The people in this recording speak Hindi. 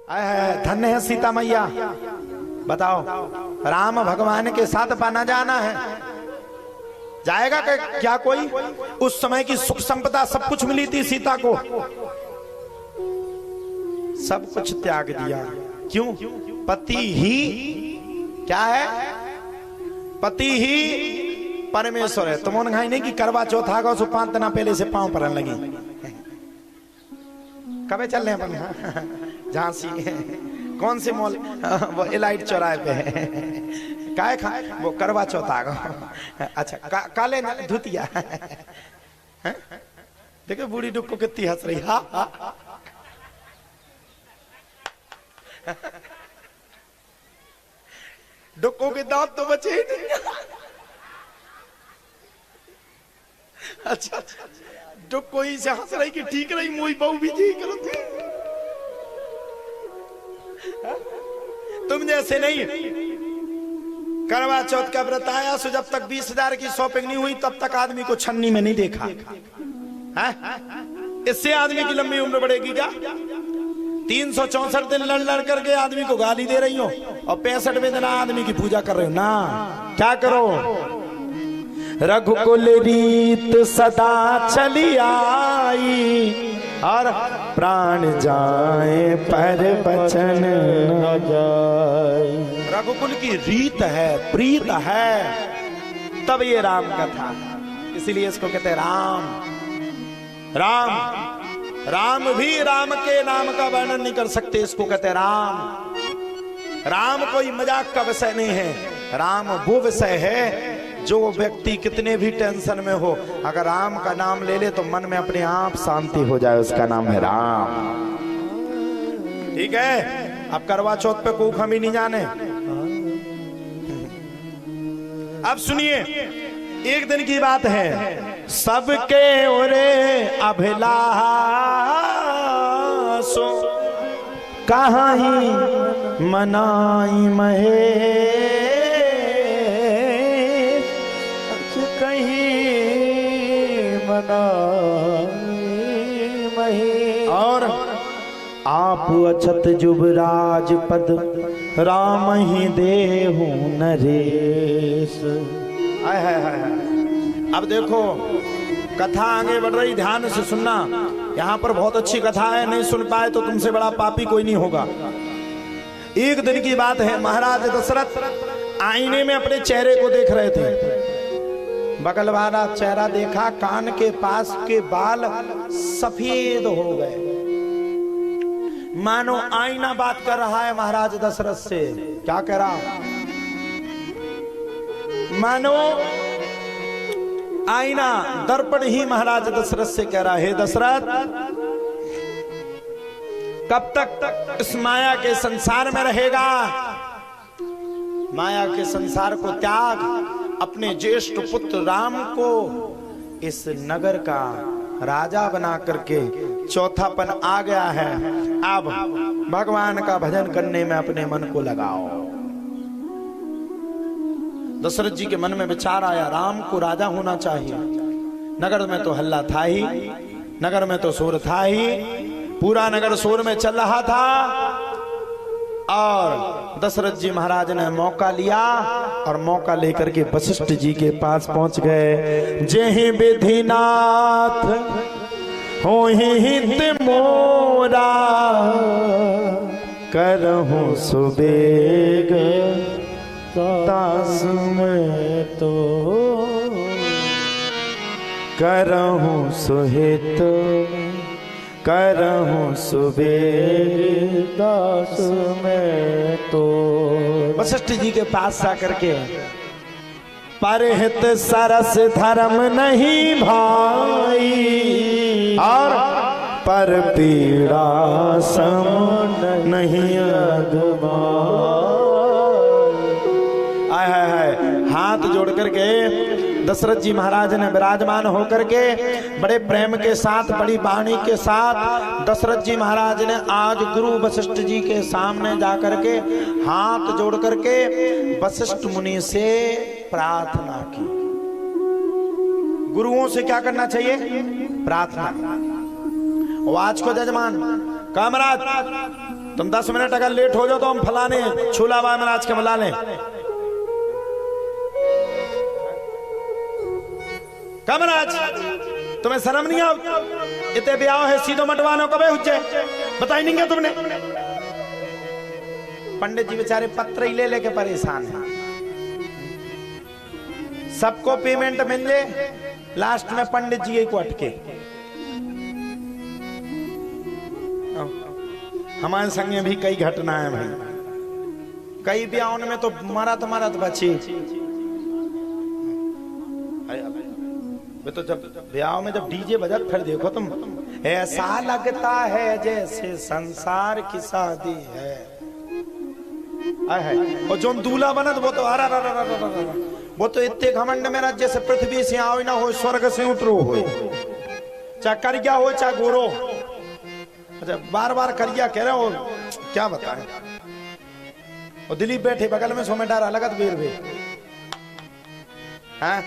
धन्य है सीता मैया। बताओ, राम भगवान के साथ पाना जाना है, जाएगा क्या कोई? उस समय की सुख संपदा सब कुछ मिली थी सीता को, सब कुछ त्याग दिया। क्यों? पति ही क्या है? पति ही परमेश्वर है। तुम घाई नहीं कि करवा चौथ आगा सो 5 दिन पहले से पांव परन लगी। कबे चल रहे हैं झांसी? कौन सी मॉल? वो एलाइट चौराहे पे है। काय खा वो करवा चौथ आगा। अच्छा काले धुतिया। देखो बूढ़ी डुक्को कितनी हंस रही। हा डुक्को के दांत तो बचे ही नहीं। अच्छा डुक्को ही से हंस रही कि ठीक रही, मोई बहू भी ठीक करती। तुम जैसे नहीं। करवा चौथ का व्रत आया सो जब तक 20,000 की शॉपिंग नहीं हुई तब तक आदमी को छन्नी में नहीं देखा है? इससे आदमी की लंबी उम्र बढ़ेगी क्या? 364 दिन लड़ लड़ करके आदमी को गाली दे रही हो और 65वें दिन आदमी की पूजा कर रहे हो ना। क्या करो? रघुकुल रीत सदा चली आई और प्राण जाए पर बचन न जाए। रघुकुल की रीत है, प्रीत है, तब ये राम कथा। इसीलिए इसको कहते हैं राम। राम राम भी राम के नाम का वर्णन नहीं कर सकते, इसको कहते हैं राम। राम कोई मजाक का विषय नहीं है, राम वो विषय है जो व्यक्ति कितने भी टेंशन में हो, अगर राम का नाम ले ले तो मन में अपने आप शांति हो जाए, उसका नाम है राम। ठीक है? अब करवा चौथ पे कोई हम ही नहीं जाने। अब सुनिए, एक दिन की बात है, सबके ओरे अभिलाषो कहाँ ही मनाई महे, कहीं मनाई महे। और आप अछत जुबराज पद राम ही देहु नरेश। हाय हाय हाय। अब देखो कथा आगे बढ़ रही, ध्यान से सुनना। यहाँ पर बहुत अच्छी कथा है, नहीं सुन पाए तो तुमसे बड़ा पापी कोई नहीं होगा। एक दिन की बात है, महाराज दशरथ आईने में अपने चेहरे को देख रहे थे। बगल वाला चेहरा देखा, कान के पास के बाल सफेद हो गए, मानो आईना बात कर रहा है महाराज दशरथ से। क्या कह रहा? मानो आईना दर्पण ही महाराज दशरथ से कह रहा है, दशरथ कब तक इस माया के संसार में रहेगा? माया के संसार को त्याग, अपने ज्येष्ठ पुत्र राम को इस नगर का राजा बना करके चौथापन आ गया है। अब भगवान का भजन करने में अपने मन को लगाओ। दशरथ जी के मन में विचार आया, राम को राजा होना चाहिए। नगर में तो हल्ला था ही, नगर में तो शोर था ही, पूरा नगर शोर में चल रहा था। और दशरथ जी महाराज ने मौका लिया और मौका लेकर के वशिष्ठ जी के पास पहुंच गए। जेहि विधिनाथ हो हित मोरा, करहूं सुबेग दास में तो, करहूं सुहित करहूं सुबेग दास में तो। वशिष्ठ जी के पास जाकर के, परहित सरस धर्म नहीं भाई और पर पीड़ा सम नहीं अगमाई। हाथ जोड़ करके दशरथ जी महाराज ने विराजमान होकर के बड़े प्रेम के साथ, बड़ी वाणी के साथ दशरथ जी महाराज ने आज गुरु वशिष्ठ जी के सामने जाकर के हाथ जोड़ करके वशिष्ठ मुनि से प्रार्थना की। गुरुओं से क्या करना चाहिए? प्रार्थना। आज को जजमान कामराज तुम 10 मिनट अगर लेट हो जाओ तो हम फलाने छोला बाय महाराज के बुला लें। महाराज तुम्हें शर्म नहीं आओ? इतने ब्याह है सीधो मटवानो कबे हुज्जे बताई नहीं क्या तुमने? पंडित जी बेचारे पत्र ही ले लेके परेशान हैं। सबको पेमेंट मिल ले, लास्ट में पंडित जी को अटके। हमारे संग भी कई घटनाएं भाई, कई ब्याहों में तो मरत बची। तो जब ब्याह में जब डीजे बजत फिर देखो तुम, ऐसा लगता है जैसे संसार की शादी है। और जो दूल्हा बनत वो तो वो तो इतने घमंड में जैसे पृथ्वी से आओ ना हो, स्वर्ग से उतरो हो, चाहे करिया हो चाहे गोरो। अच्छा बार बार करिया कह रहे हो, क्या बताएं। और दिलीप बैठे बगल में 100 में डारा लगत बेर बे। हाँ